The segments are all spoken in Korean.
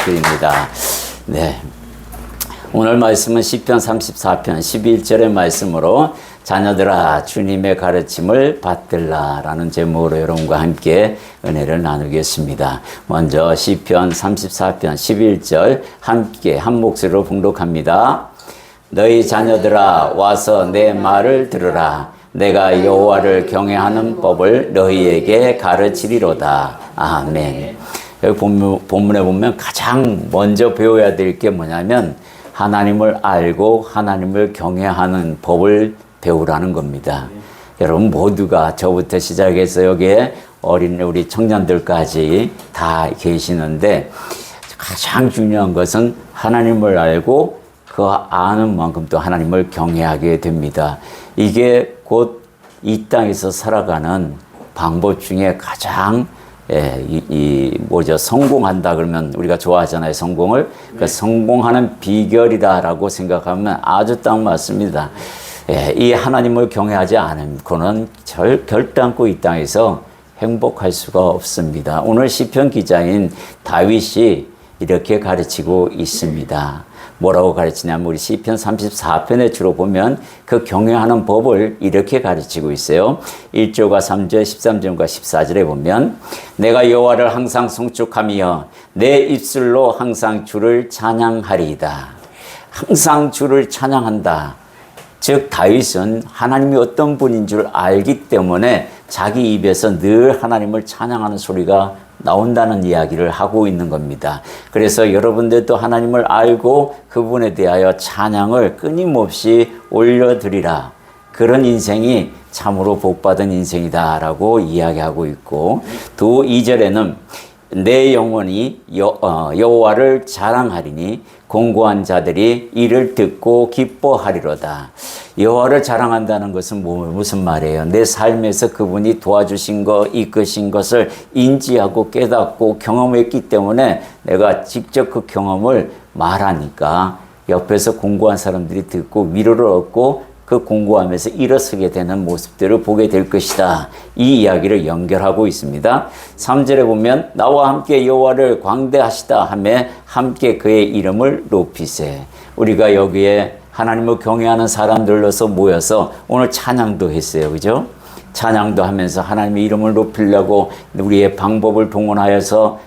부탁드립니다. 네. 오늘 말씀은 시편 34편 11절의 말씀으로 자녀들아 주님의 가르침을 받들라 라는 제목으로 여러분과 함께 은혜를 나누겠습니다. 먼저 시편 34편 11절 함께 한 목소리로 봉독합니다. 너희 자녀들아 와서 내 말을 들으라. 내가 여호와를 경외하는 법을 너희에게 가르치리로다. 아멘. 여기 본문에 보면 가장 먼저 배워야 될 게 뭐냐면 하나님을 알고 하나님을 경외하는 법을 배우라는 겁니다. 여러분 모두가 저부터 시작해서 여기에 어린 우리 청년들까지 다 계시는데 가장 중요한 것은 하나님을 알고 그 아는 만큼 또 하나님을 경외하게 됩니다. 이게 곧 이 땅에서 살아가는 방법 중에 가장 성공한다 그러면 우리가 좋아하잖아요, 성공을. 그 성공하는 비결이다라고 생각하면 아주 딱 맞습니다. 이 하나님을 경외하지 않고는 결단코 이 땅에서 행복할 수가 없습니다. 오늘 시편 기자인 다윗이 이렇게 가르치고 있습니다. 뭐라고 가르치냐면 우리 시편 34편에 주로 보면 그 경외하는 법을 이렇게 가르치고 있어요. 1절과 3절, 13절과 14절에 보면 내가 여호와를 항상 송축하며 내 입술로 항상 주를 찬양하리이다. 항상 주를 찬양한다. 즉 다윗은 하나님이 어떤 분인 줄 알기 때문에 자기 입에서 늘 하나님을 찬양하는 소리가 나온다는 이야기를 하고 있는 겁니다. 그래서 여러분들도 하나님을 알고 그분에 대하여 찬양을 끊임없이 올려드리라. 그런 인생이 참으로 복받은 인생이다라고 이야기하고 있고, 또 2절에는 내 영혼이 여호와를 자랑하리니 공고한 자들이 이를 듣고 기뻐하리로다. 여호와를 자랑한다는 것은 무슨 말이에요? 내 삶에서 그분이 도와주신 것, 이끄신 것을 인지하고 깨닫고 경험했기 때문에 내가 직접 그 경험을 말하니까 옆에서 공고한 사람들이 듣고 위로를 얻고 그 공고함에서 일어서게 되는 모습들을 보게 될 것이다. 이 이야기를 연결하고 있습니다. 3절에 보면 나와 함께 여호와를 광대하시다 하며 함께 그의 이름을 높이세. 우리가 여기에 하나님을 경외하는 사람들로서 모여서 오늘 찬양도 했어요. 그죠? 찬양도 하면서 하나님의 이름을 높이려고 우리의 방법을 동원하여서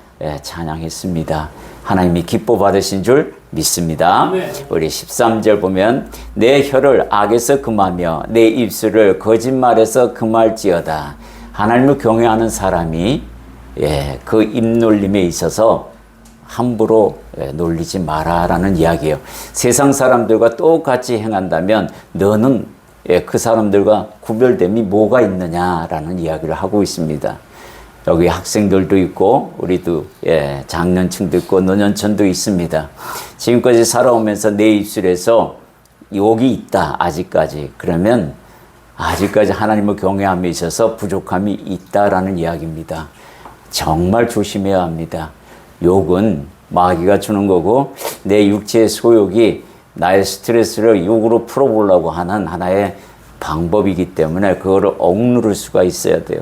찬양했습니다. 하나님이 기뻐 받으신 줄 믿습니다. 네. 우리 13절 보면 내 혀를 악에서 금하며 내 입술을 거짓말에서 금할지어다. 하나님을 경외하는 사람이 그 입놀림에 있어서 함부로 놀리지 마라라는 이야기예요. 세상 사람들과 똑같이 행한다면 너는 그 사람들과 구별됨이 뭐가 있느냐라는 이야기를 하고 있습니다. 여기 학생들도 있고 우리도 장년층도 있고 노년층도 있습니다. 지금까지 살아오면서 내 입술에서 욕이 있다 아직까지. 그러면 아직까지 하나님을 경외함에 있어서 부족함이 있다라는 이야기입니다. 정말 조심해야 합니다. 욕은 마귀가 주는 거고 내 육체의 소욕이 나의 스트레스를 욕으로 풀어보려고 하는 하나의 방법이기 때문에 그거를 억누를 수가 있어야 돼요.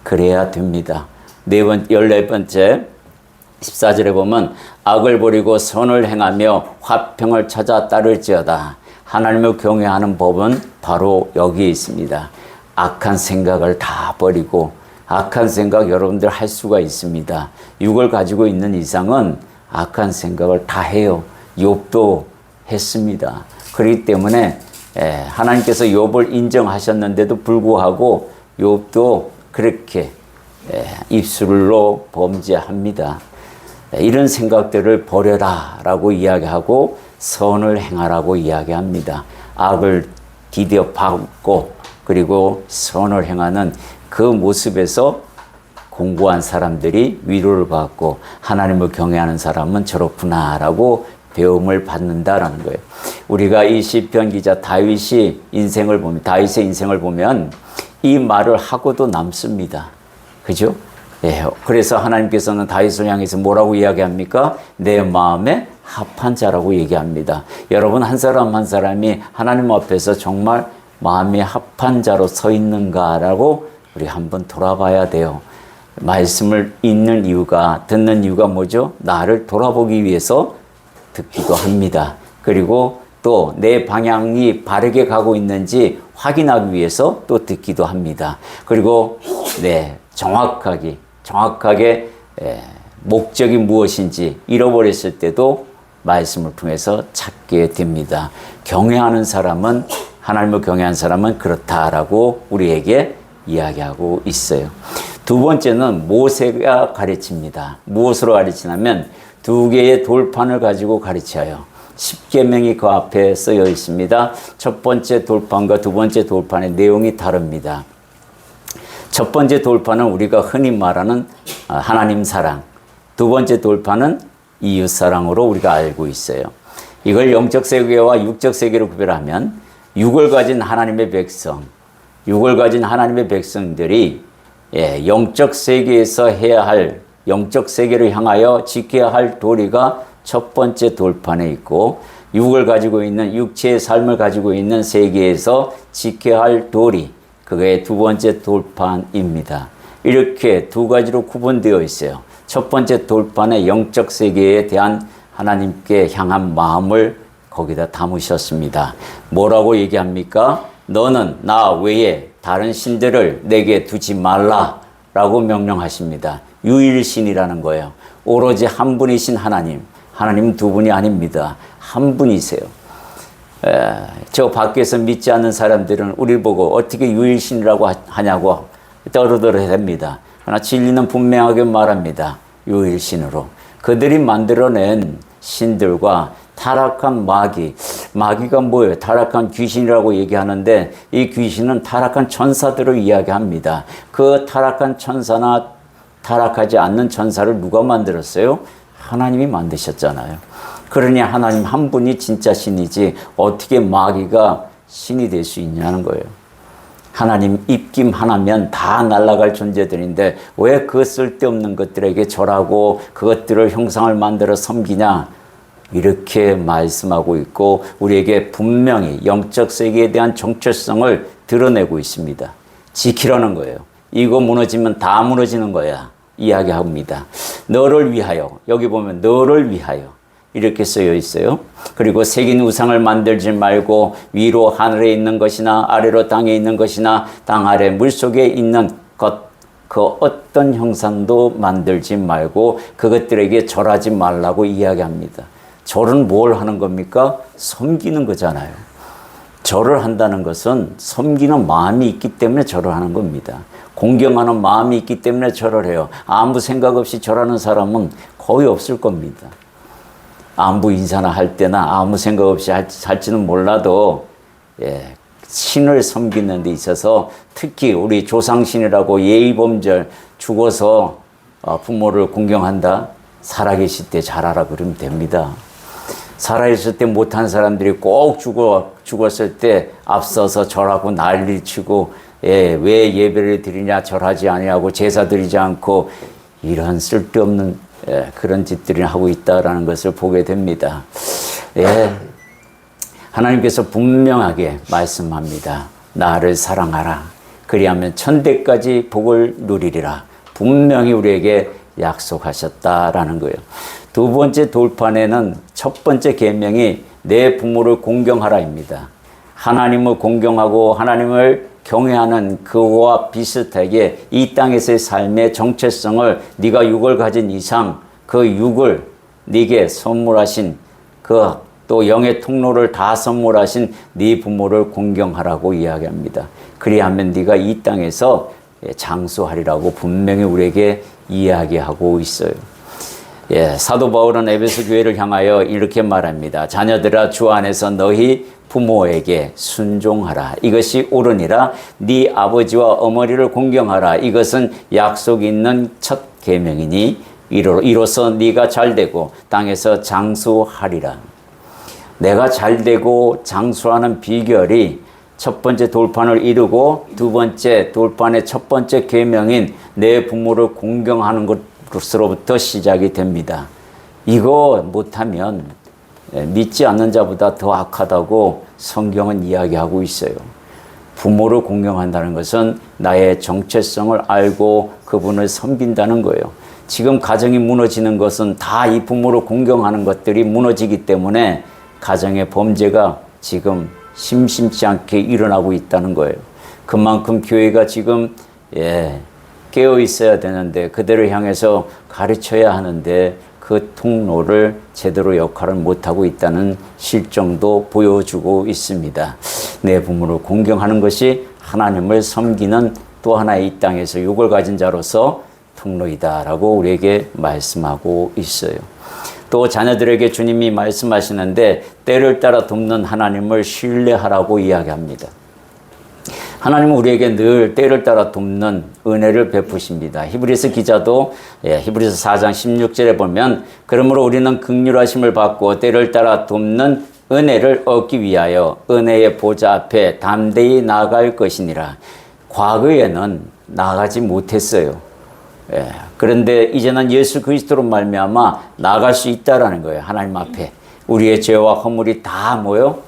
그래야 됩니다. 14번째 14절에 보면 악을 버리고 선을 행하며 화평을 찾아 따를지어다. 하나님을 경외하는 법은 바로 여기에 있습니다. 악한 생각을 다 버리고 악한 생각 여러분들 할 수가 있습니다. 육을 가지고 있는 이상은 악한 생각을 다 해요. 욥도 했습니다. 그렇기 때문에 하나님께서 욥을 인정하셨는데도 불구하고 욥도 그렇게 입술로 범죄합니다. 이런 생각들을 버려라 라고 이야기하고 선을 행하라고 이야기합니다. 악을 디뎌 받고 그리고 선을 행하는 그 모습에서 공고한 사람들이 위로를 받고 하나님을 경외하는 사람은 저렇구나 라고 배움을 받는다라는 거예요. 우리가 이 시편 기자 다윗의 인생을 보면 이 말을 하고도 남습니다. 그죠? 그래서 하나님께서는 다윗을 향해서 뭐라고 이야기합니까? 내 마음에 합한 자라고 얘기합니다. 여러분 한 사람 한 사람이 하나님 앞에서 정말 마음에 합한 자로 서 있는가라고 우리 한번 돌아봐야 돼요. 말씀을 읽는 이유가, 듣는 이유가 뭐죠? 나를 돌아보기 위해서 듣기도 합니다. 그리고 또 내 방향이 바르게 가고 있는지 확인하기 위해서 또 듣기도 합니다. 그리고 정확하게 목적이 무엇인지 잃어버렸을 때도 말씀을 통해서 찾게 됩니다. 경외하는 사람은, 하나님을 경외하는 사람은 그렇다라고 우리에게 이야기하고 있어요. 두 번째는 모세가 가르칩니다. 무엇으로 가르치냐면 2개의 돌판을 가지고 가르쳐요. 10계명이 그 앞에 쓰여 있습니다. 첫 번째 돌판과 두 번째 돌판의 내용이 다릅니다. 첫 번째 돌판은 우리가 흔히 말하는 하나님 사랑, 두 번째 돌판은 이웃 사랑으로 우리가 알고 있어요. 이걸 영적 세계와 육적 세계로 구별하면 육을 가진 하나님의 백성들이 영적 세계에서 해야 할, 영적 세계를 향하여 지켜야 할 도리가 첫 번째 돌판에 있고, 육을 가지고 있는, 육체의 삶을 가지고 있는 세계에서 지켜야 할 도리, 그게 두 번째 돌판입니다. 이렇게 두 가지로 구분되어 있어요. 첫 번째 돌판의 영적 세계에 대한 하나님께 향한 마음을 거기다 담으셨습니다. 뭐라고 얘기합니까? 너는 나 외에 다른 신들을 내게 두지 말라라고 명령하십니다. 유일신이라는 거예요. 오로지 한 분이신 하나님. 하나님은 두 분이 아닙니다. 한 분이세요. 저 밖에서 믿지 않는 사람들은 우리 보고 어떻게 유일신이라고 하냐고 떠들어댑니다. 그러나 진리는 분명하게 말합니다. 유일신으로. 그들이 만들어낸 신들과 타락한 마귀가 뭐예요? 타락한 귀신이라고 얘기하는데, 이 귀신은 타락한 천사들을 이야기합니다. 그 타락한 천사나 타락하지 않는 천사를 누가 만들었어요? 하나님이 만드셨잖아요. 그러니 하나님 한 분이 진짜 신이지 어떻게 마귀가 신이 될 수 있냐는 거예요. 하나님 입김 하나면 다 날아갈 존재들인데 왜 그 쓸데없는 것들에게 절하고 그것들을 형상을 만들어 섬기냐, 이렇게 말씀하고 있고 우리에게 분명히 영적 세계에 대한 정체성을 드러내고 있습니다. 지키라는 거예요. 이거 무너지면 다 무너지는 거야 이야기합니다. 너를 위하여, 여기 보면 너를 위하여 이렇게 쓰여 있어요. 그리고 새긴 우상을 만들지 말고 위로 하늘에 있는 것이나 아래로 땅에 있는 것이나 땅 아래 물속에 있는 것, 그 어떤 형상도 만들지 말고 그것들에게 절하지 말라고 이야기합니다. 절은 뭘 하는 겁니까? 섬기는 거잖아요. 절을 한다는 것은 섬기는 마음이 있기 때문에 절을 하는 겁니다. 공경하는 마음이 있기 때문에 절을 해요. 아무 생각 없이 절하는 사람은 거의 없을 겁니다. 안부 인사나 할 때나 아무 생각 없이 할지는 몰라도 신을 섬기는 데 있어서 특히 우리 조상신이라고 예의범절 죽어서 부모를 공경한다. 살아계실 때 잘하라 그러면 됩니다. 살아있을 때 못한 사람들이 꼭 죽었을 때 앞서서 절하고 난리치고 왜 예배를 드리냐, 절하지 아니하고 제사 드리지 않고 이런 쓸데없는 그런 짓들을 하고 있다라는 것을 보게 됩니다. 하나님께서 분명하게 말씀합니다. 나를 사랑하라. 그리하면 천대까지 복을 누리리라. 분명히 우리에게 약속하셨다라는 거예요. 두 번째 돌판에는 첫 번째 계명이 내 부모를 공경하라입니다. 하나님을 공경하고 하나님을 경외하는 그와 비슷하게 이 땅에서의 삶의 정체성을 네가 육을 가진 이상 그 육을 네게 선물하신 그 또 영의 통로를 다 선물하신 네 부모를 공경하라고 이야기합니다. 그리하면 네가 이 땅에서 장수하리라고 분명히 우리에게 이야기하고 있어요. 사도 바울은 에베소 교회를 향하여 이렇게 말합니다. 자녀들아 주 안에서 너희 부모에게 순종하라. 이것이 옳으니라. 네 아버지와 어머니를 공경하라. 이것은 약속 있는 첫 계명이니 이로써 네가 잘되고 땅에서 장수하리라. 내가 잘되고 장수하는 비결이 첫 번째 돌판을 이루고 두 번째 돌판의 첫 번째 계명인 내 부모를 공경하는 것으로부터 시작이 됩니다. 이거 못하면 믿지 않는 자보다 더 악하다고 성경은 이야기하고 있어요. 부모를 공경한다는 것은 나의 정체성을 알고 그분을 섬긴다는 거예요. 지금 가정이 무너지는 것은 다 이 부모를 공경하는 것들이 무너지기 때문에 가정의 범죄가 지금 심심치 않게 일어나고 있다는 거예요. 그만큼 교회가 지금 깨어 있어야 되는데 그들을 향해서 가르쳐야 하는데 그 통로를 제대로 역할을 못하고 있다는 실정도 보여주고 있습니다. 내 부모를 공경하는 것이 하나님을 섬기는 또 하나의 이 땅에서 육을 가진 자로서 통로이다라고 우리에게 말씀하고 있어요. 또 자녀들에게 주님이 말씀하시는데 때를 따라 돕는 하나님을 신뢰하라고 이야기합니다. 하나님은 우리에게 늘 때를 따라 돕는 은혜를 베푸십니다. 히브리서 기자도 히브리서 4장 16절에 보면 그러므로 우리는 긍휼하심을 받고 때를 따라 돕는 은혜를 얻기 위하여 은혜의 보좌 앞에 담대히 나아갈 것이니라. 과거에는 나아가지 못했어요. 그런데 이제는 예수 그리스도로 말미암아 나아갈 수 있다라는 거예요. 하나님 앞에 우리의 죄와 허물이 다 모여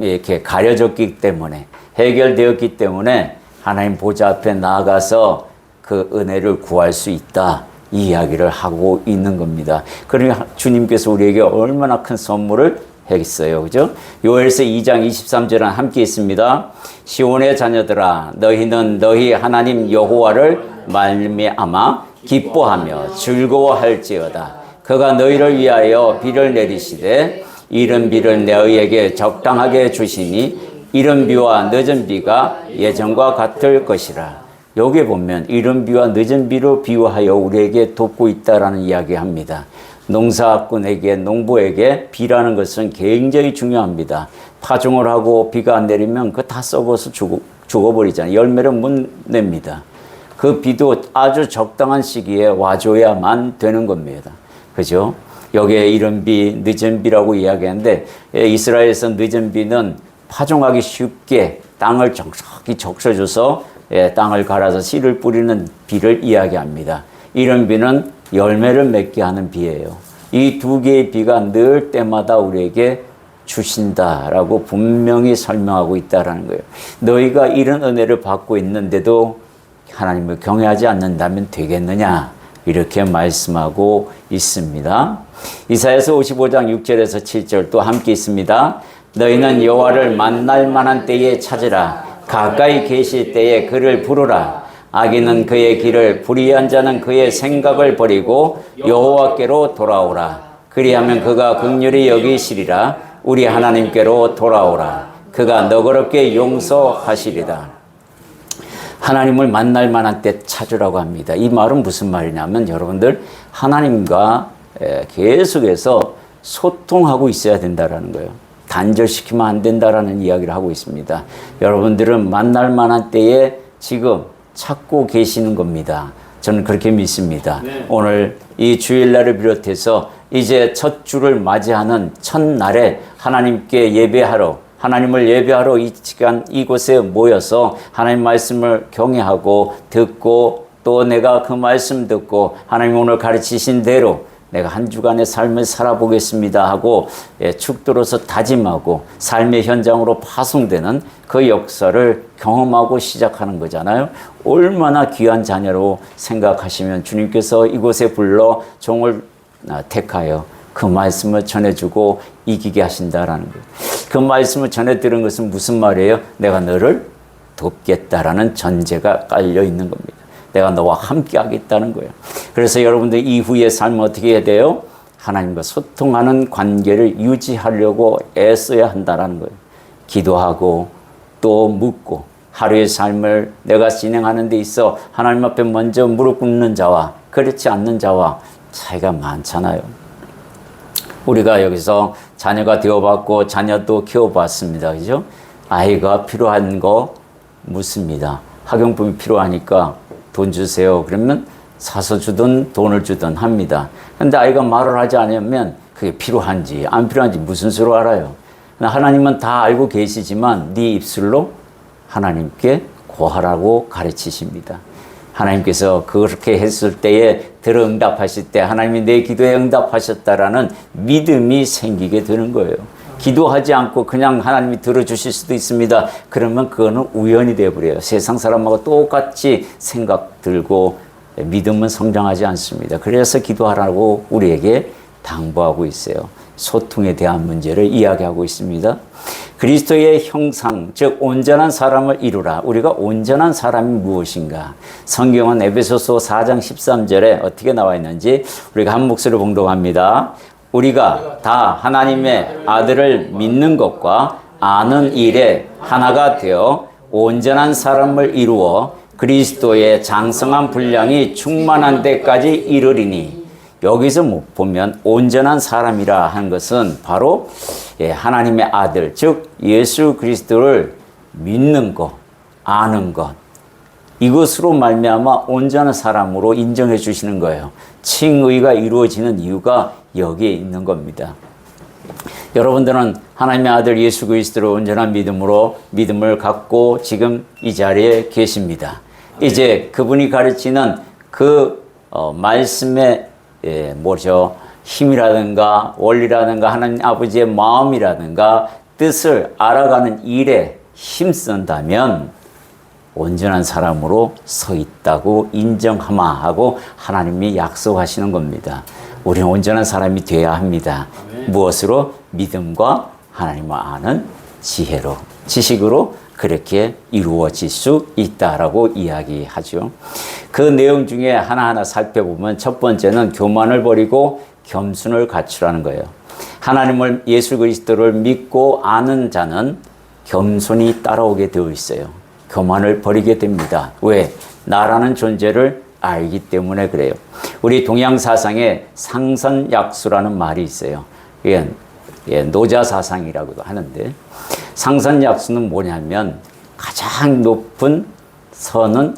이렇게 가려졌기 때문에 해결되었기 때문에 하나님 보좌 앞에 나아가서 그 은혜를 구할 수 있다 이 이야기를 하고 있는 겁니다. 그러니 주님께서 우리에게 얼마나 큰 선물을 했어요. 그죠? 요엘서 2장 23절은 함께 있습니다. 시온의 자녀들아 너희는 너희 하나님 여호와를 말미암아 기뻐하며 즐거워할지어다. 그가 너희를 위하여 비를 내리시되 이른 비를 너희에게 적당하게 주시니 이른 비와 늦은 비가 예전과 같을 것이라. 여기에 보면 이른 비와 늦은 비로 비유하여 우리에게 돕고 있다라는 이야기합니다. 농사꾼에게 농부에게 비라는 것은 굉장히 중요합니다. 파종을 하고 비가 안 내리면 그거 다 썩어서 죽어버리잖아요. 열매를 못 냅니다. 그 비도 아주 적당한 시기에 와줘야만 되는 겁니다. 그죠? 여기에 이른 비, 늦은 비라고 이야기하는데 이스라엘에서 늦은 비는 파종하기 쉽게 땅을 정확히 적셔줘서 땅을 갈아서 씨를 뿌리는 비를 이야기합니다. 이런 비는 열매를 맺게 하는 비예요. 이 두 개의 비가 늘 때마다 우리에게 주신다라고 분명히 설명하고 있다는 거예요. 너희가 이런 은혜를 받고 있는데도 하나님을 경외하지 않는다면 되겠느냐? 이렇게 말씀하고 있습니다. 이사야서 55장 6절에서 7절 또 함께 있습니다. 너희는 여호와를 만날 만한 때에 찾으라. 가까이 계실 때에 그를 부르라. 악인은 그의 길을, 불의한 자는 그의 생각을 버리고 여호와께로 돌아오라. 그리하면 그가 긍휼히 여기시리라. 우리 하나님께로 돌아오라. 그가 너그럽게 용서하시리라. 하나님을 만날 만한 때 찾으라고 합니다. 이 말은 무슨 말이냐면 여러분들 하나님과 계속해서 소통하고 있어야 된다는 거예요. 단절시키면 안 된다라는 이야기를 하고 있습니다. 여러분들은 만날 만한 때에 지금 찾고 계시는 겁니다. 저는 그렇게 믿습니다. 네. 오늘 이 주일날을 비롯해서 이제 첫 주를 맞이하는 첫날에 하나님께 예배하러 하나님을 예배하러 이 시간 이곳에 모여서 하나님 말씀을 경외하고 듣고 또 내가 그 말씀 듣고 하나님 오늘 가르치신 대로 내가 한 주간의 삶을 살아보겠습니다 하고 축도로서 다짐하고 삶의 현장으로 파송되는 그 역사를 경험하고 시작하는 거잖아요. 얼마나 귀한 자녀로 생각하시면 주님께서 이곳에 불러 종을 택하여 그 말씀을 전해주고 이기게 하신다라는 거예요. 그 말씀을 전해 들은 것은 무슨 말이에요? 내가 너를 돕겠다라는 전제가 깔려 있는 겁니다. 내가 너와 함께 하겠다는 거예요. 그래서 여러분들 이후의 삶은 어떻게 해야 돼요? 하나님과 소통하는 관계를 유지하려고 애써야 한다는 거예요. 기도하고 또 묻고 하루의 삶을 내가 진행하는 데 있어 하나님 앞에 먼저 무릎 꿇는 자와 그렇지 않는 자와 차이가 많잖아요. 우리가 여기서 자녀가 되어봤고 자녀도 키워봤습니다. 그죠? 아이가 필요한 거 묻습니다. 학용품이 필요하니까 돈 주세요. 그러면 사서 주든 돈을 주든 합니다. 근데 아이가 말을 하지 않으면 그게 필요한지 안 필요한지 무슨 수로 알아요? 하나님은 다 알고 계시지만 네 입술로 하나님께 고하라고 가르치십니다. 하나님께서 그렇게 했을 때에 들어 응답하실 때 하나님이 내 기도에 응답하셨다라는 믿음이 생기게 되는 거예요. 기도하지 않고 그냥 하나님이 들어주실 수도 있습니다. 그러면 그거는 우연이 되어버려요. 세상 사람하고 똑같이 생각 들고 믿음은 성장하지 않습니다. 그래서 기도하라고 우리에게 당부하고 있어요. 소통에 대한 문제를 이야기하고 있습니다. 그리스도의 형상, 즉 온전한 사람을 이루라. 우리가 온전한 사람이 무엇인가? 성경은 에베소서 4장 13절에 어떻게 나와 있는지 우리가 한 목소리로 봉독합니다. 우리가 다 하나님의 아들을 믿는 것과 아는 일에 하나가 되어 온전한 사람을 이루어 그리스도의 장성한 분량이 충만한 데까지 이르리니. 여기서 보면 온전한 사람이라 하는 것은 바로 하나님의 아들, 즉 예수 그리스도를 믿는 것, 아는 것, 이것으로 말미암아 온전한 사람으로 인정해 주시는 거예요. 칭의가 이루어지는 이유가 여기에 있는 겁니다. 여러분들은 하나님의 아들 예수 그리스도를 온전한 믿음으로 믿음을 갖고 지금 이 자리에 계십니다. 이제 그분이 가르치는 그 말씀의 힘이라든가 원리라든가 하나님 아버지의 마음이라든가 뜻을 알아가는 일에 힘쓴다면 온전한 사람으로 서 있다고 인정하마 하고 하나님이 약속하시는 겁니다. 우리는 온전한 사람이 되어야 합니다. 무엇으로? 믿음과 하나님을 아는 지혜로, 지식으로 그렇게 이루어질 수 있다라고 이야기하죠. 그 내용 중에 하나하나 살펴보면 첫 번째는 교만을 버리고 겸손을 갖추라는 거예요. 하나님을 예수 그리스도를 믿고 아는 자는 겸손이 따라오게 되어 있어요. 교만을 버리게 됩니다. 왜? 나라는 존재를 알기 때문에 그래요. 우리 동양 사상에 상선약수라는 말이 있어요. 노자 사상이라고도 하는데 상선약수는 뭐냐면 가장 높은 선은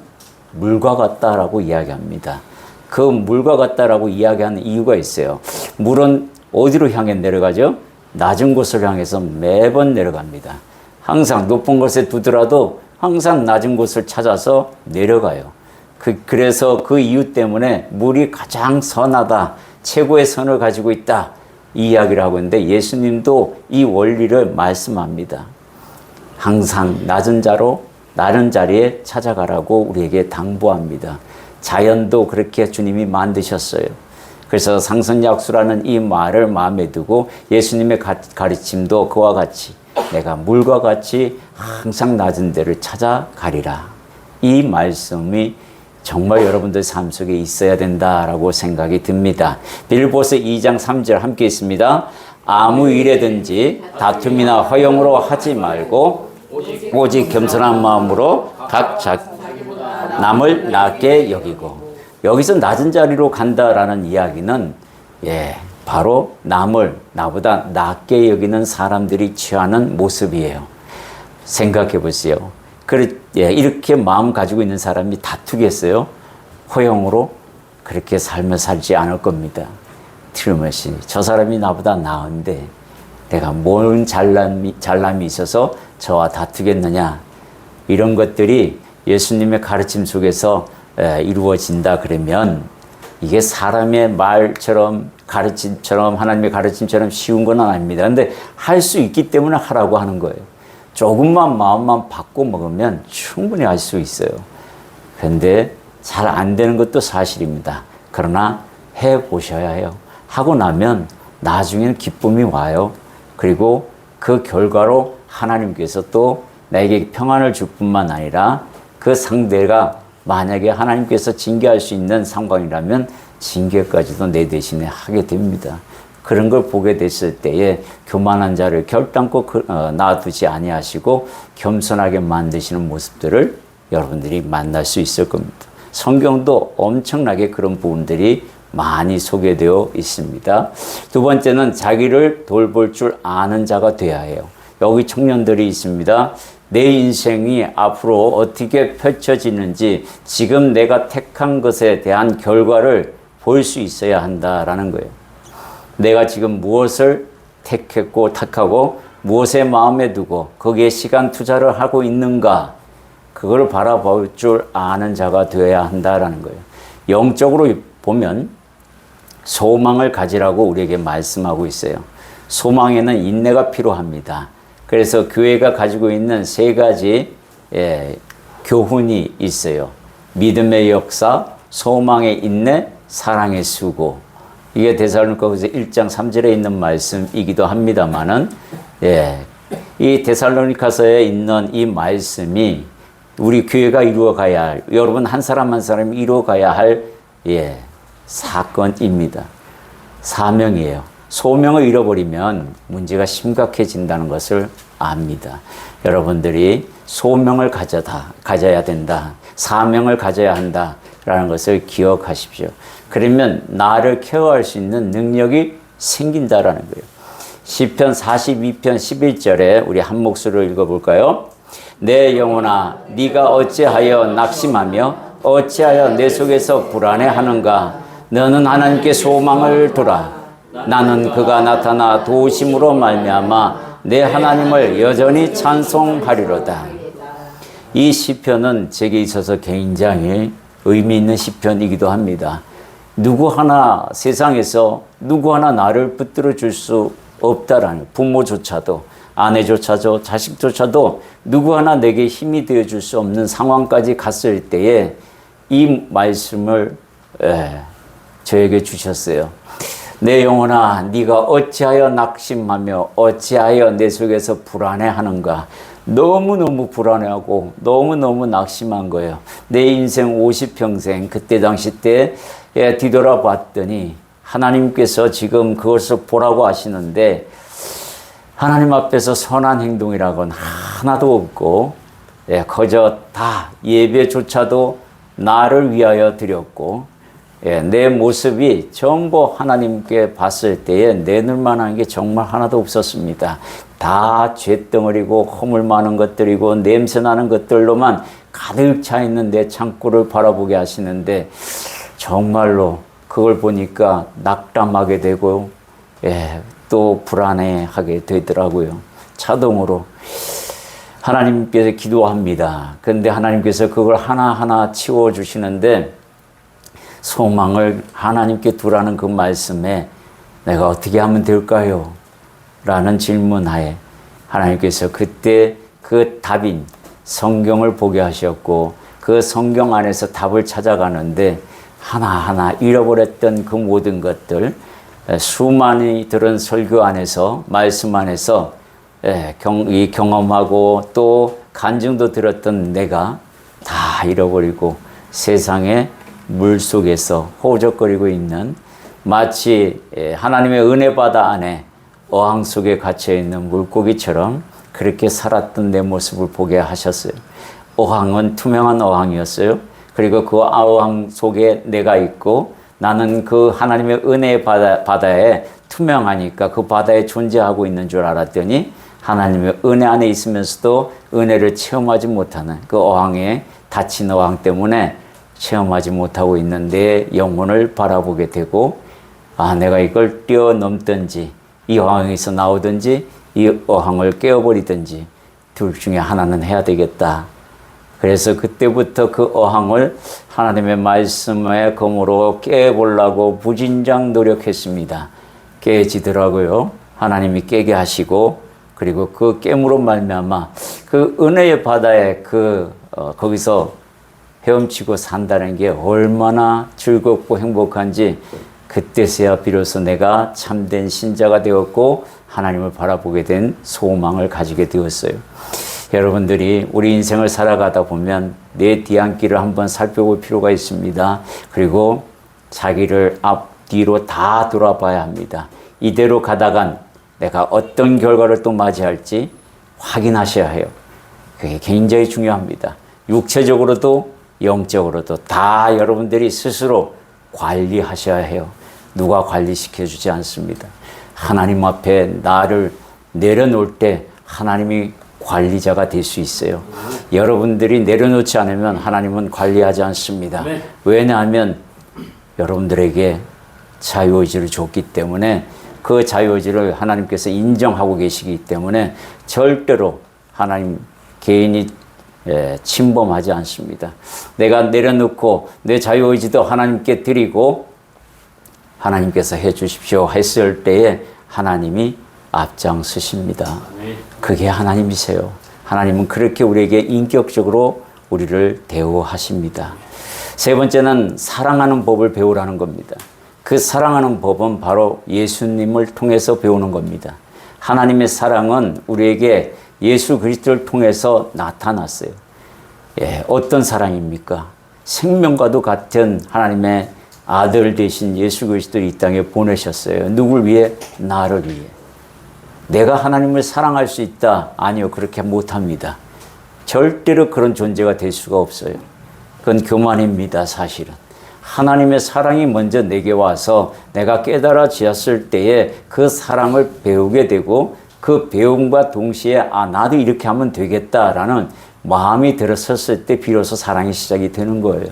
물과 같다라고 이야기합니다. 그 물과 같다라고 이야기하는 이유가 있어요. 물은 어디로 향해 내려가죠? 낮은 곳을 향해서 매번 내려갑니다. 항상 높은 곳에 두더라도 항상 낮은 곳을 찾아서 내려가요. 그래서 그 이유 때문에 물이 가장 선하다, 최고의 선을 가지고 있다, 이 이야기를 하고 있는데 예수님도 이 원리를 말씀합니다. 항상 낮은 자리에 찾아가라고 우리에게 당부합니다. 자연도 그렇게 주님이 만드셨어요. 그래서 상선약수라는 이 말을 마음에 두고 예수님의 가르침도 그와 같이 내가 물과 같이 항상 낮은 데를 찾아가리라. 이 말씀이 정말 여러분들 삶 속에 있어야 된다라고 생각이 듭니다. 빌보서 2장 3절 함께 있습니다. 아무 일에든지 다툼이나 허용으로 하지 말고 오직 겸손한 마음으로 각 남을 낮게 여기고. 여기서 낮은 자리로 간다라는 이야기는 바로 남을 나보다 낮게 여기는 사람들이 취하는 모습이에요. 생각해 보세요. 이렇게 마음 가지고 있는 사람이 다투겠어요? 허용으로 그렇게 삶을 살지 않을 겁니다. 틀림없이 저 사람이 나보다 나은데 내가 뭔 잘남이 있어서 저와 다투겠느냐, 이런 것들이 예수님의 가르침 속에서 이루어진다 그러면 이게 사람의 말처럼 가르침처럼 하나님의 가르침처럼 쉬운 건 아닙니다. 근데 할 수 있기 때문에 하라고 하는 거예요. 조금만 마음만 바꿔 먹으면 충분히 할 수 있어요. 그런데 잘 안 되는 것도 사실입니다. 그러나 해보셔야 해요. 하고 나면 나중에는 기쁨이 와요. 그리고 그 결과로 하나님께서 또 나에게 평안을 줄 뿐만 아니라 그 상대가 만약에 하나님께서 징계할 수 있는 상황이라면 징계까지도 내 대신에 하게 됩니다. 그런 걸 보게 됐을 때에 교만한 자를 결단코 놔두지 아니하시고 겸손하게 만드시는 모습들을 여러분들이 만날 수 있을 겁니다. 성경도 엄청나게 그런 부분들이 많이 소개되어 있습니다. 두 번째는 자기를 돌볼 줄 아는 자가 되어야 해요. 여기 청년들이 있습니다. 내 인생이 앞으로 어떻게 펼쳐지는지 지금 내가 택한 것에 대한 결과를 볼 수 있어야 한다라는 거예요. 내가 지금 무엇을 택하고 무엇에 마음에 두고 거기에 시간 투자를 하고 있는가, 그걸 바라볼 줄 아는 자가 되어야 한다라는 거예요. 영적으로 보면 소망을 가지라고 우리에게 말씀하고 있어요. 소망에는 인내가 필요합니다. 그래서 교회가 가지고 있는 세 가지 교훈이 있어요. 믿음의 역사, 소망의 인내, 사랑의 수고. 이게 데살로니가서 1장 3절에 있는 말씀이기도 합니다만은, 이 데살로니가서에 있는 이 말씀이 우리 교회가 이루어가야 할, 여러분 한 사람 한 사람이 이루어가야 할 사건입니다. 사명이에요. 소명을 잃어버리면 문제가 심각해진다는 것을 압니다. 여러분들이 소명을 가져야 된다. 사명을 가져야 한다라는 것을 기억하십시오. 그러면 나를 케어할 수 있는 능력이 생긴다라는 거예요. 시편 42편 11절에 우리 한 목소리로 읽어볼까요? 내 영혼아 네가 어찌하여 낙심하며 어찌하여 내 속에서 불안해하는가? 너는 하나님께 소망을 두라. 나는 그가 나타나 도우심으로 말미암아 내 하나님을 여전히 찬송하리로다. 이 시편은 제게 있어서 굉장히 의미 있는 시편이기도 합니다. 누구 하나 세상에서 누구 하나 나를 붙들어 줄 수 없다라는, 부모조차도 아내조차도 자식조차도 누구 하나 내게 힘이 되어 줄 수 없는 상황까지 갔을 때에 이 말씀을 저에게 주셨어요. 내 영혼아 네가 어찌하여 낙심하며 어찌하여 내 속에서 불안해하는가. 너무너무 불안해하고 너무너무 낙심한 거예요. 내 인생 50평생 그때 당시 때 뒤돌아봤더니 하나님께서 지금 그것을 보라고 하시는데 하나님 앞에서 선한 행동이라고는 하나도 없고 거저 다 예배조차도 나를 위하여 드렸고 내 모습이 전부 하나님께 봤을 때에 내놓을 만한 게 정말 하나도 없었습니다. 다 죄덩어리고 허물 많은 것들이고 냄새나는 것들로만 가득 차 있는 내 창고를 바라보게 하시는데 정말로 그걸 보니까 낙담하게 되고 또 불안해하게 되더라고요. 자동으로 하나님께서 기도합니다. 그런데 하나님께서 그걸 하나하나 치워주시는데 소망을 하나님께 두라는 그 말씀에 내가 어떻게 하면 될까요? 라는 질문하에 하나님께서 그때 그 답인 성경을 보게 하셨고 그 성경 안에서 답을 찾아가는데 하나하나 잃어버렸던 그 모든 것들, 수많이 들은 설교 안에서 말씀 안에서 이 경험하고 또 간증도 들었던 내가 다 잃어버리고 세상에 물속에서 호적거리고 있는 마치 하나님의 은혜 바다 안에 어항 속에 갇혀있는 물고기처럼 그렇게 살았던 내 모습을 보게 하셨어요. 어항은 투명한 어항이었어요. 그리고 그 어항 속에 내가 있고 나는 그 하나님의 은혜의 바다에 투명하니까 그 바다에 존재하고 있는 줄 알았더니 하나님의 은혜 안에 있으면서도 은혜를 체험하지 못하는 그 어항에 닫힌 어항 때문에 체험하지 못하고 있는 내 영혼을 바라보게 되고 내가 이걸 뛰어넘든지 이 어항에서 나오든지 이 어항을 깨어버리든지 둘 중에 하나는 해야 되겠다. 그래서 그때부터 그 어항을 하나님의 말씀의 검으로 깨보려고 무진장 노력했습니다. 깨지더라고요. 하나님이 깨게 하시고 그리고 그 깨물어 말미암아 그 은혜의 바다에 거기서 헤엄치고 산다는 게 얼마나 즐겁고 행복한지 그때서야 비로소 내가 참된 신자가 되었고 하나님을 바라보게 된 소망을 가지게 되었어요. 여러분들이 우리 인생을 살아가다 보면 내 뒤안길을 한번 살펴볼 필요가 있습니다. 그리고 자기를 앞뒤로 다 돌아봐야 합니다. 이대로 가다간 내가 어떤 결과를 또 맞이할지 확인하셔야 해요. 그게 굉장히 중요합니다. 육체적으로도 영적으로도 다 여러분들이 스스로 관리하셔야 해요. 누가 관리시켜주지 않습니다. 하나님 앞에 나를 내려놓을 때 하나님이 관리자가 될 수 있어요. 여러분들이 내려놓지 않으면 하나님은 관리하지 않습니다. 왜냐하면 여러분들에게 자유의지를 줬기 때문에 그 자유의지를 하나님께서 인정하고 계시기 때문에 절대로 하나님 개인이 침범하지 않습니다. 내가 내려놓고 내 자유의지도 하나님께 드리고 하나님께서 해 주십시오 했을 때에 하나님이 앞장서십니다. 그게 하나님이세요. 하나님은 그렇게 우리에게 인격적으로 우리를 대우하십니다. 세 번째는 사랑하는 법을 배우라는 겁니다. 그 사랑하는 법은 바로 예수님을 통해서 배우는 겁니다. 하나님의 사랑은 우리에게 예수 그리스도를 통해서 나타났어요. 어떤 사랑입니까? 생명과도 같은 하나님의 아들 되신 예수 그리스도를 이 땅에 보내셨어요. 누굴 위해? 나를 위해. 내가 하나님을 사랑할 수 있다? 아니요, 그렇게 못합니다. 절대로 그런 존재가 될 수가 없어요. 그건 교만입니다, 사실은. 하나님의 사랑이 먼저 내게 와서 내가 깨달아지었을 때에 그 사랑을 배우게 되고 그 배움과 동시에 나도 이렇게 하면 되겠다라는 마음이 들었을 때 비로소 사랑이 시작이 되는 거예요.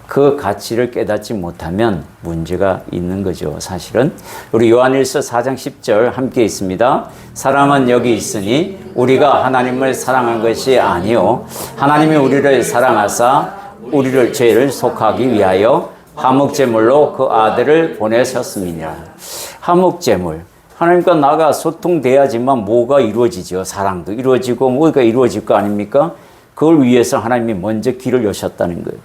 그 가치를 깨닫지 못하면 문제가 있는 거죠, 사실은. 우리 요한일서 4장 10절 함께 있습니다. 사랑은 여기 있으니 우리가 하나님을 사랑한 것이 아니요 하나님이 우리를 사랑하사 우리를 죄를 속하기 위하여 화목제물로 그 아들을 보내셨음이니라. 화목제물. 하나님과 나가 소통돼야지만 뭐가 이루어지죠. 사랑도 이루어지고 뭐가 이루어질 거 아닙니까? 그걸 위해서 하나님이 먼저 길을 여셨다는 거예요.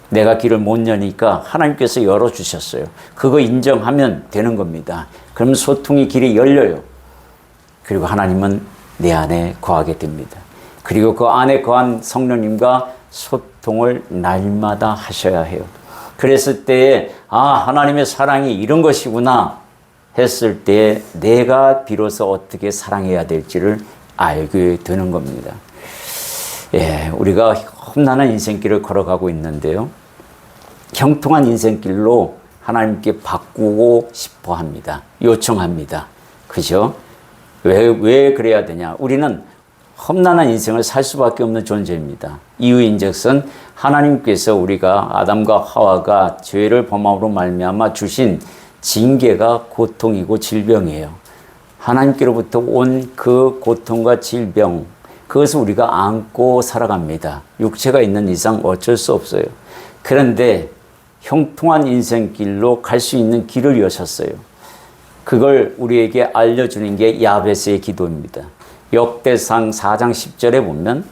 내가 길을 못 여니까 하나님께서 열어주셨어요. 그거 인정하면 되는 겁니다. 그러면 소통의 길이 열려요. 그리고 하나님은 내 안에 거하게 됩니다. 그리고 그 안에 거한 성령님과 소통을 날마다 하셔야 해요. 그랬을 때에 하나님의 사랑이 이런 것이구나 했을 때 내가 비로소 어떻게 사랑해야 될지를 알게 되는 겁니다. 우리가 험난한 인생길을 걸어가고 있는데요. 형통한 인생길로 하나님께 바꾸고 싶어 합니다. 요청합니다. 그죠? 왜 그래야 되냐? 우리는 험난한 인생을 살 수밖에 없는 존재입니다. 이유인즉슨 하나님께서 우리가 아담과 하와가 죄를 범함으로 말미암아 주신 징계가 고통이고 질병이에요. 하나님께로부터 온 그 고통과 질병, 그것을 우리가 안고 살아갑니다. 육체가 있는 이상 어쩔 수 없어요. 그런데 형통한 인생길로 갈 수 있는 길을 여셨어요. 그걸 우리에게 알려주는 게 야베스의 기도입니다. 역대상 4장 10절에 보면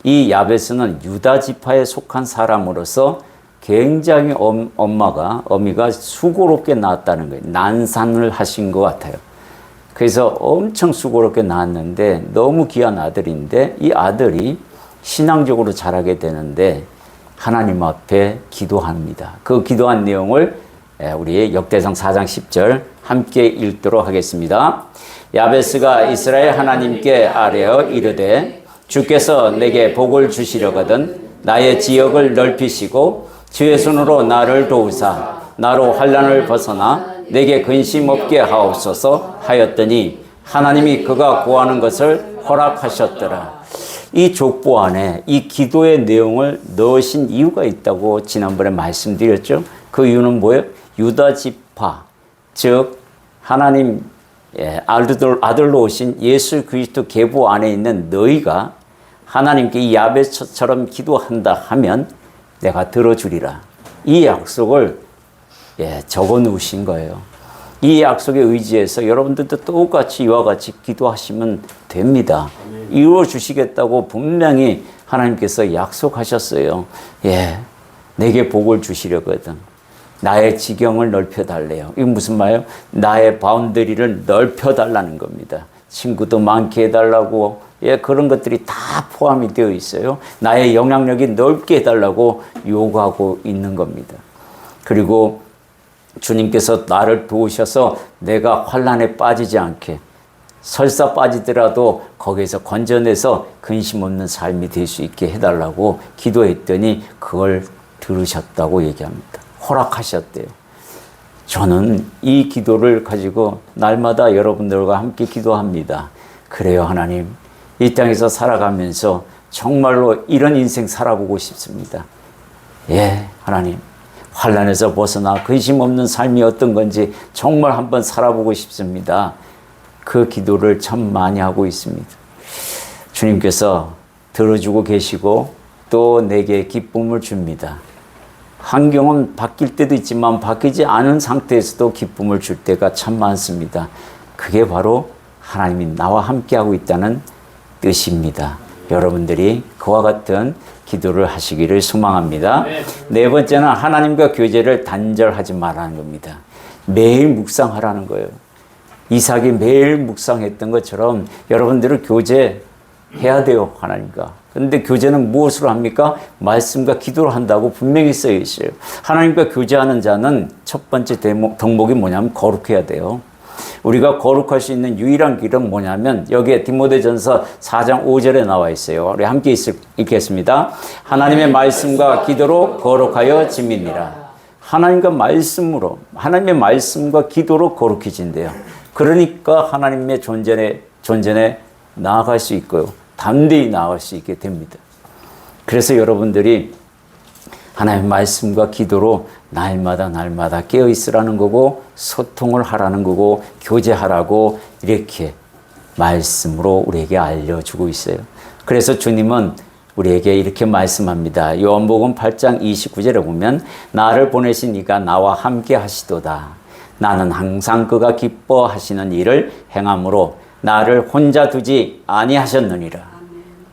이 야베스는 유다 지파에 속한 사람으로서 굉장히 어미가 수고롭게 낳았다는 거예요. 난산을 하신 것 같아요. 그래서 엄청 수고롭게 낳았는데 너무 귀한 아들인데 이 아들이 신앙적으로 자라게 되는데 하나님 앞에 기도합니다. 그 기도한 내용을 우리 역대상 4장 10절 함께 읽도록 하겠습니다. 야베스가 이스라엘 하나님께 아뢰어 이르되 주께서 내게 복을 주시려거든 나의 지역을 넓히시고 주의 손으로 나를 도우사 나로 환난을 벗어나 내게 근심 없게 하옵소서 하였더니 하나님이 그가 구하는 것을 허락하셨더라. 이 족보 안에 이 기도의 내용을 넣으신 이유가 있다고 지난번에 말씀드렸죠. 그 이유는 뭐예요? 유다 지파, 즉 하나님 아들로 오신 예수 그리스도 계보 안에 있는 너희가 하나님께 이 야베스처럼 기도한다 하면 내가 들어주리라. 이 약속을 적어 놓으신 거예요. 이 약속에 의지해서 여러분들도 똑같이 이와 같이 기도하시면 됩니다. 이루어 주시겠다고 분명히 하나님께서 약속하셨어요. 내게 복을 주시려거든. 나의 지경을 넓혀달래요. 이게 무슨 말이에요? 나의 바운더리를 넓혀달라는 겁니다. 친구도 많게 해달라고 그런 것들이 다 포함이 되어 있어요. 나의 영향력이 넓게 해달라고 요구하고 있는 겁니다. 그리고 주님께서 나를 도우셔서 내가 환난에 빠지지 않게 설사 빠지더라도 거기에서 건져내서 근심 없는 삶이 될 수 있게 해달라고 기도했더니 그걸 들으셨다고 얘기합니다. 허락하셨대요. 저는 이 기도를 가지고 날마다 여러분들과 함께 기도합니다. 그래요, 하나님. 이 땅에서 살아가면서 정말로 이런 인생 살아보고 싶습니다. 하나님. 환난에서 벗어나 근심 없는 삶이 어떤 건지 정말 한번 살아보고 싶습니다. 그 기도를 참 많이 하고 있습니다. 주님께서 들어주고 계시고 또 내게 기쁨을 줍니다. 환경은 바뀔 때도 있지만 바뀌지 않은 상태에서도 기쁨을 줄 때가 참 많습니다. 그게 바로 하나님이 나와 함께하고 있다는 뜻입니다. 여러분들이 그와 같은 기도를 하시기를 소망합니다. 네 번째는 하나님과 교제를 단절하지 말라는 겁니다. 매일 묵상하라는 거예요. 이삭이 매일 묵상했던 것처럼 여러분들은 교제해야 돼요, 하나님과. 그런데 교제는 무엇으로 합니까? 말씀과 기도로 한다고 분명히 쓰여 있어요. 하나님과 교제하는 자는 첫 번째 덕목이 뭐냐면 거룩해야 돼요. 우리가 거룩할 수 있는 유일한 길은 뭐냐면 여기에 디모데전서 4장 5절에 나와 있어요. 우리 함께 읽겠습니다. 하나님의 말씀과 기도로 거룩하여 짐이니라. 하나님과 말씀으로, 하나님의 말씀과 기도로 거룩해진대요. 그러니까 하나님의 존전에 나아갈 수 있고요. 담대히 나아갈 수 있게 됩니다. 그래서 여러분들이 하나님의 말씀과 기도로 날마다 깨어 있으라는 거고, 소통을 하라는 거고, 교제하라고 이렇게 말씀으로 우리에게 알려주고 있어요. 그래서 주님은 우리에게 이렇게 말씀합니다. 요한복음 8장 29절에 보면 나를 보내신 이가 나와 함께 하시도다. 나는 항상 그가 기뻐하시는 일을 행함으로 나를 혼자 두지 아니하셨느니라.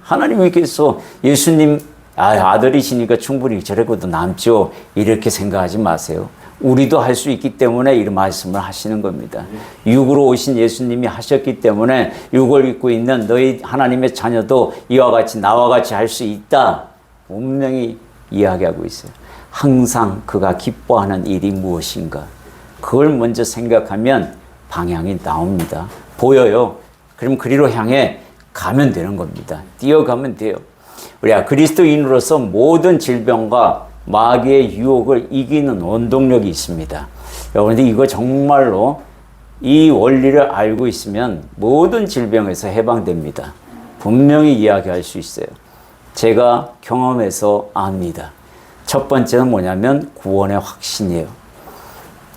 하나님께서 예수님 아들이시니까 충분히 저래고도 남죠. 이렇게 생각하지 마세요. 우리도 할 수 있기 때문에 이 말씀을 하시는 겁니다. 육으로 오신 예수님이 하셨기 때문에 육을 입고 있는 너희 하나님의 자녀도 이와 같이 나와 같이 할 수 있다. 분명히 이야기하고 있어요. 항상 그가 기뻐하는 일이 무엇인가. 그걸 먼저 생각하면 방향이 나옵니다. 보여요. 그럼 그리로 향해 가면 되는 겁니다. 뛰어가면 돼요. 우리가 그리스도인으로서 모든 질병과 마귀의 유혹을 이기는 원동력이 있습니다. 여러분들 이거 정말로 이 원리를 알고 있으면 모든 질병에서 해방됩니다. 분명히 이야기할 수 있어요. 제가 경험해서 압니다. 첫 번째는 뭐냐면 구원의 확신이에요.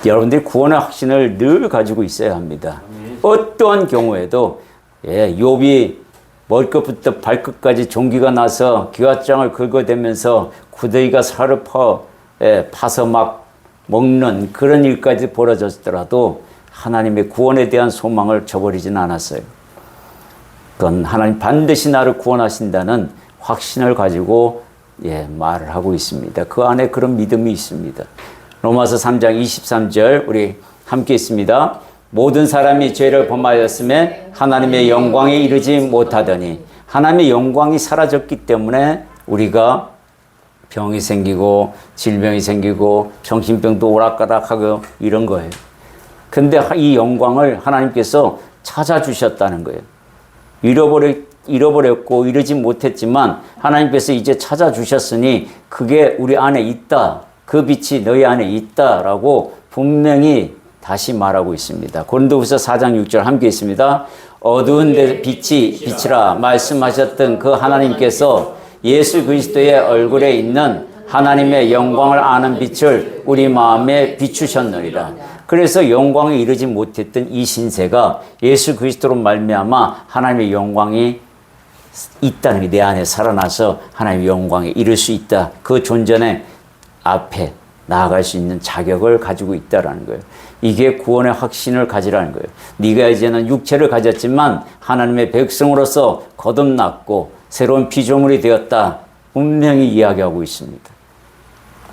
여러분들이 구원의 확신을 늘 가지고 있어야 합니다. 어떠한 경우에도 욥이 머리끝부터 발끝까지 종기가 나서 기와장을 긁어대면서 구더기가 살을 파서 막 먹는 그런 일까지 벌어졌더라도 하나님의 구원에 대한 소망을 저버리지는 않았어요. 그건 하나님 반드시 나를 구원하신다는 확신을 가지고 말을 하고 있습니다. 그 안에 그런 믿음이 있습니다. 로마서 3장 23절 우리 함께 있습니다. 모든 사람이 죄를 범하였음에 하나님의 영광에 이르지 못하더니 하나님의 영광이 사라졌기 때문에 우리가 병이 생기고 질병이 생기고 정신병도 오락가락하고 이런 거예요. 근데 이 영광을 하나님께서 찾아주셨다는 거예요. 잃어버렸고 이르지 못했지만 하나님께서 이제 찾아주셨으니 그게 우리 안에 있다. 그 빛이 너희 안에 있다라고 분명히 다시 말하고 있습니다. 고린도후서 4장 6절 함께 있습니다. 어두운 데 빛이라 말씀하셨던 그 하나님께서 예수 그리스도의 얼굴에 있는 하나님의 영광을 아는 빛을 우리 마음에 비추셨느니라. 그래서 영광에 이르지 못했던 이 신세가 예수 그리스도로 말미암아 하나님의 영광이 있다는 게 내 안에 살아나서 하나님의 영광에 이를 수 있다. 그 존전의 앞에 나아갈 수 있는 자격을 가지고 있다라는 거예요. 이게 구원의 확신을 가지라는 거예요. 네가 이제는 육체를 가졌지만 하나님의 백성으로서 거듭났고 새로운 피조물이 되었다. 분명히 이야기하고 있습니다.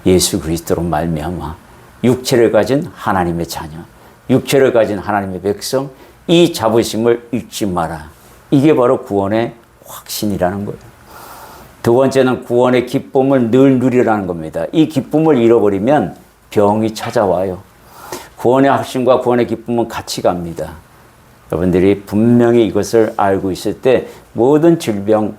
예수 그리스도로 말미암아 육체를 가진 하나님의 자녀, 육체를 가진 하나님의 백성, 이 자부심을 잃지 마라. 이게 바로 구원의 확신이라는 거예요. 두 번째는 구원의 기쁨을 늘 누리라는 겁니다. 이 기쁨을 잃어버리면 병이 찾아와요. 구원의 확신과 구원의 기쁨은 같이 갑니다. 여러분들이 분명히 이것을 알고 있을 때 모든 질병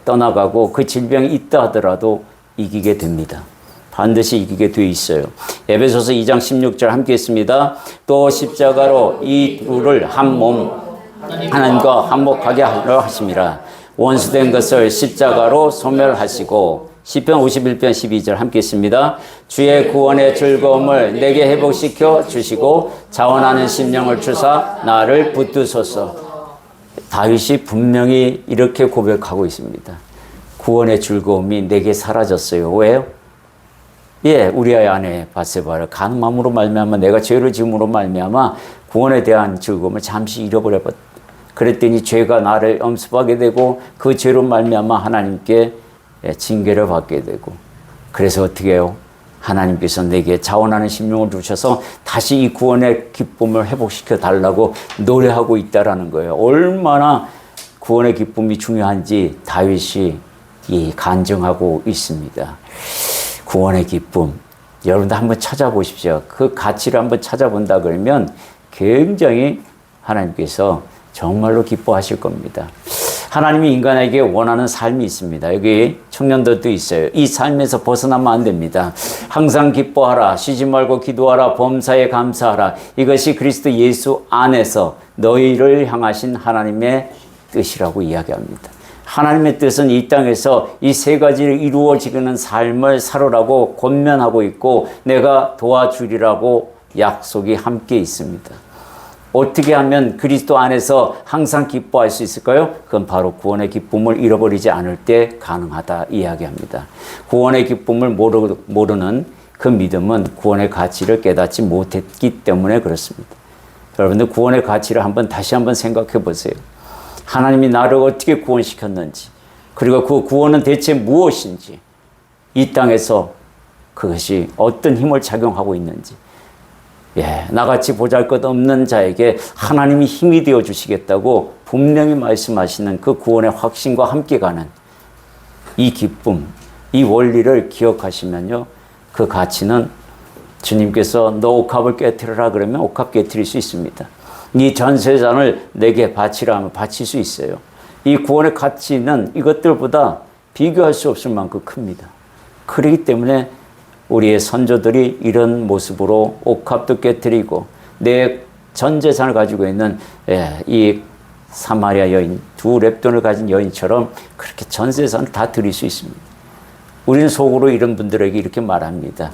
떠나가고 그 질병이 있다 하더라도 이기게 됩니다. 반드시 이기게 돼 있어요. 에베소서 2장 16절 함께 했습니다. 또 십자가로 이 둘을 한 몸 하나님과 한목하게 하려 하심이라. 원수된 것을 십자가로 소멸하시고 시편 51편 12절 함께 있습니다. 주의 구원의 즐거움을 내게 회복시켜 주시고 자원하는 심령을 주사 나를 붙드소서. 다윗이 분명히 이렇게 고백하고 있습니다. 구원의 즐거움이 내게 사라졌어요. 왜요? 우리 아내 바세바를 간음함으로 말미암아 내가 죄를 지음으로 말미암아 구원에 대한 즐거움을 잠시 잃어버렸다. 그랬더니 죄가 나를 엄습하게 되고 그 죄로 말미암아 하나님께 징계를 받게 되고, 그래서 어떻게 해요? 하나님께서 내게 자원하는 심령을 주셔서 다시 이 구원의 기쁨을 회복시켜 달라고 노래하고 있다라는 거예요. 얼마나 구원의 기쁨이 중요한지 다윗이 간증하고 있습니다. 구원의 기쁨, 여러분도 한번 찾아보십시오. 그 가치를 한번 찾아본다 그러면 굉장히 하나님께서 정말로 기뻐하실 겁니다. 하나님이 인간에게 원하는 삶이 있습니다. 여기 청년들도 있어요. 이 삶에서 벗어나면 안 됩니다. 항상 기뻐하라, 쉬지 말고 기도하라, 범사에 감사하라. 이것이 그리스도 예수 안에서 너희를 향하신 하나님의 뜻이라고 이야기합니다. 하나님의 뜻은 이 땅에서 이 세 가지를 이루어지는 삶을 살으라고 권면하고 있고 내가 도와주리라고 약속이 함께 있습니다. 어떻게 하면 그리스도 안에서 항상 기뻐할 수 있을까요? 그건 바로 구원의 기쁨을 잃어버리지 않을 때 가능하다 이야기합니다. 구원의 기쁨을 모르는 그 믿음은 구원의 가치를 깨닫지 못했기 때문에 그렇습니다. 여러분들 구원의 가치를 다시 한번 생각해 보세요. 하나님이 나를 어떻게 구원시켰는지, 그리고 그 구원은 대체 무엇인지, 이 땅에서 그것이 어떤 힘을 작용하고 있는지, 나같이 보잘것없는 자에게 하나님이 힘이 되어 주시겠다고 분명히 말씀하시는 그 구원의 확신과 함께 가는 이 기쁨, 이 원리를 기억하시면요, 그 가치는 주님께서 너 옥합을 깨트려라 그러면 옥합 깨트릴 수 있습니다. 네 전세산을 내게 바치라 하면 바칠 수 있어요. 이 구원의 가치는 이것들보다 비교할 수 없을 만큼 큽니다. 그렇기 때문에 우리의 선조들이 이런 모습으로 옥합도 깨트리고 내 전 재산을 가지고 있는 이 사마리아 여인, 두 렙돈을 가진 여인처럼 그렇게 전 재산을 다 드릴 수 있습니다. 우리는 속으로 이런 분들에게 이렇게 말합니다.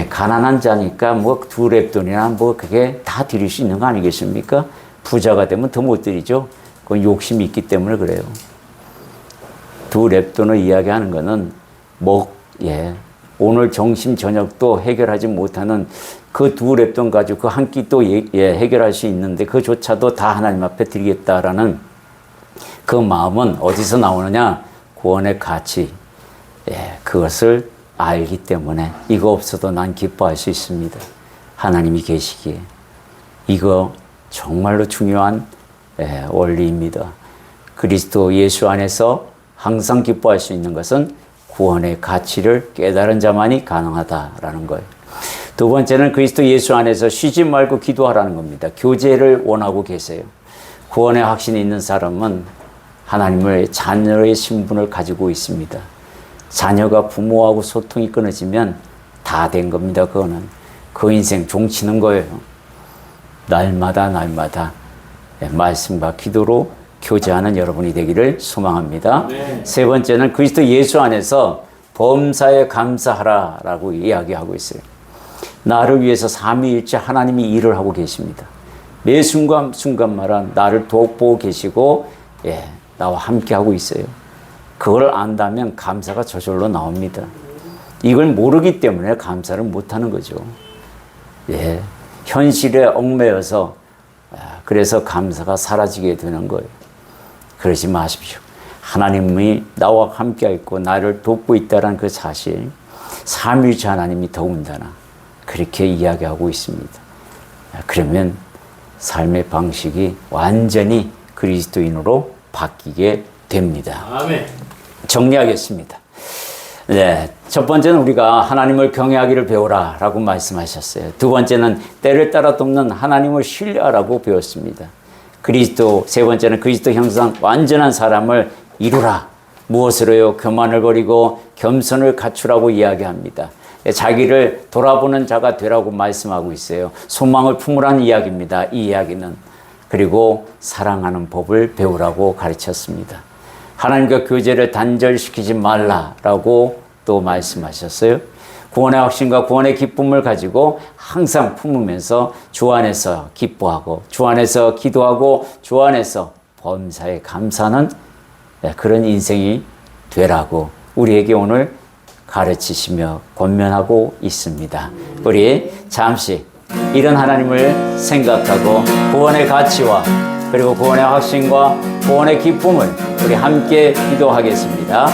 가난한 자니까 두 렙돈이나 그게 다 드릴 수 있는 거 아니겠습니까? 부자가 되면 더 못 드리죠. 그건 욕심이 있기 때문에 그래요. 두 렙돈을 이야기하는 거는 오늘 점심 저녁도 해결하지 못하는 그 두 렙돈 가지고 그 한 끼 또 해결할 수 있는데 그조차도 다 하나님 앞에 드리겠다라는 그 마음은 어디서 나오느냐? 구원의 가치, 그것을 알기 때문에 이거 없어도 난 기뻐할 수 있습니다. 하나님이 계시기에. 이거 정말로 중요한 원리입니다. 그리스도 예수 안에서 항상 기뻐할 수 있는 것은 구원의 가치를 깨달은 자만이 가능하다라는 거예요. 두 번째는 그리스도 예수 안에서 쉬지 말고 기도하라는 겁니다. 교제를 원하고 계세요. 구원의 확신이 있는 사람은 하나님의 자녀의 신분을 가지고 있습니다. 자녀가 부모하고 소통이 끊어지면 다 된 겁니다. 그거는 그 인생 종치는 거예요. 날마다 말씀과 기도로 교제하는 여러분이 되기를 소망합니다. 네. 세 번째는 그리스도 예수 안에서 범사에 감사하라라고 이야기하고 있어요. 나를 위해서 삼위일체 하나님이 일을 하고 계십니다. 매 순간마다 나를 돕고 계시고 나와 함께 하고 있어요. 그걸 안다면 감사가 저절로 나옵니다. 이걸 모르기 때문에 감사를 못하는 거죠. 현실에 얽매여서 그래서 감사가 사라지게 되는 거예요. 그러지 마십시오. 하나님이 나와 함께 있고 나를 돕고 있다는 그 사실, 삼위일체 하나님이 더군다나 그렇게 이야기하고 있습니다. 그러면 삶의 방식이 완전히 그리스도인으로 바뀌게 됩니다. 아멘. 정리하겠습니다. 첫 번째는 우리가 하나님을 경외하기를 배우라 라고 말씀하셨어요. 두 번째는 때를 따라 돕는 하나님을 신뢰하라고 배웠습니다. 세 번째는 그리스도 형상 완전한 사람을 이루라. 무엇으로요? 교만을 버리고 겸손을 갖추라고 이야기합니다. 자기를 돌아보는 자가 되라고 말씀하고 있어요. 소망을 품으라는 이야기입니다. 이 이야기는. 그리고 사랑하는 법을 배우라고 가르쳤습니다. 하나님과 교제를 단절시키지 말라라고 또 말씀하셨어요. 구원의 확신과 구원의 기쁨을 가지고 항상 품으면서 주 안에서 기뻐하고 주 안에서 기도하고 주 안에서 범사에 감사하는 그런 인생이 되라고 우리에게 오늘 가르치시며 권면하고 있습니다. 우리 잠시 이런 하나님을 생각하고 구원의 가치와 그리고 구원의 확신과 구원의 기쁨을 우리 함께 기도하겠습니다.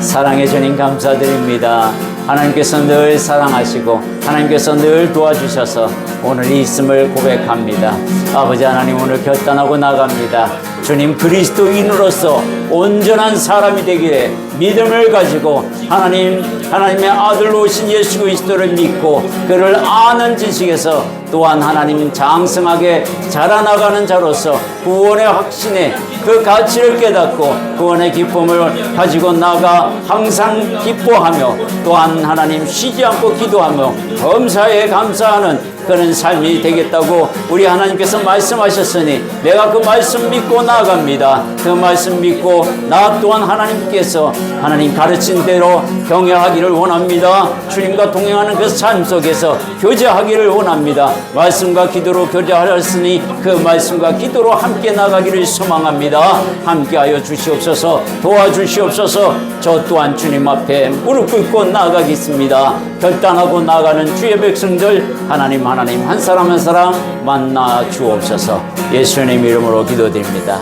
사랑해 주님 감사드립니다. 하나님께서 늘 사랑하시고 하나님께서 늘 도와주셔서 오늘 이 있음을 고백합니다. 아버지 하나님, 오늘 결단하고 나갑니다. 주님 그리스도인으로서 온전한 사람이 되기에 믿음을 가지고 하나님의 아들로 오신 예수 그리스도를 믿고 그를 아는 지식에서 또한 하나님 장성하게 자라나가는 자로서 구원의 확신에 그 가치를 깨닫고 구원의 기쁨을 가지고 나가 항상 기뻐하며 또한 하나님 쉬지 않고 기도하며 범사에 감사하는 그런 삶이 되겠다고 우리 하나님께서 말씀하셨으니 내가 그 말씀 믿고 나아갑니다. 그 말씀 믿고 나 또한 하나님께서 하나님 가르친 대로 경영하기를 원합니다. 주님과 동행하는 그 삶 속에서 교제하기를 원합니다. 말씀과 기도로 교제하였으니 그 말씀과 기도로 함께 나가기를 소망합니다. 함께하여 주시옵소서. 도와주시옵소서. 저 또한 주님 앞에 무릎 꿇고 나아가겠습니다. 결단하고 나가는 주의 백성들 하나님 한 사람 한 사람 만나 주옵소서. 예수님 이름으로 기도드립니다.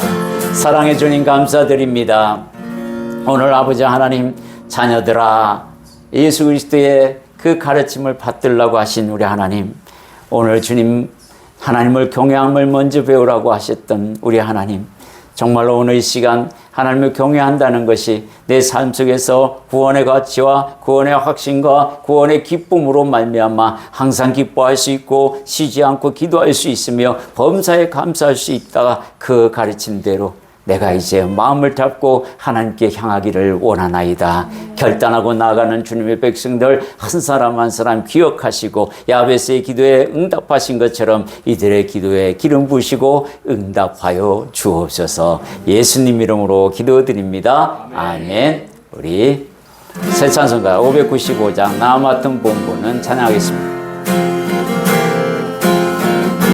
사랑해 주님 감사드립니다. 오늘 아버지 하나님, 자녀들아 예수 그리스도의 그 가르침을 받들라고 하신 우리 하나님, 오늘 주님 하나님을 경외함을 먼저 배우라고 하셨던 우리 하나님, 정말로 오늘 이 시간 하나님을 경외한다는 것이 내 삶 속에서 구원의 가치와 구원의 확신과 구원의 기쁨으로 말미암아 항상 기뻐할 수 있고 쉬지 않고 기도할 수 있으며 범사에 감사할 수 있다가 그 가르침대로 내가 이제 마음을 잡고 하나님께 향하기를 원하나이다. 결단하고 나아가는 주님의 백성들 한 사람 한 사람 기억하시고 야베스의 기도에 응답하신 것처럼 이들의 기도에 기름 부으시고 응답하여 주옵소서. 예수님 이름으로 기도드립니다. 아멘. 우리 새 찬송가 595장 나 맡은 본부는 찬양하겠습니다.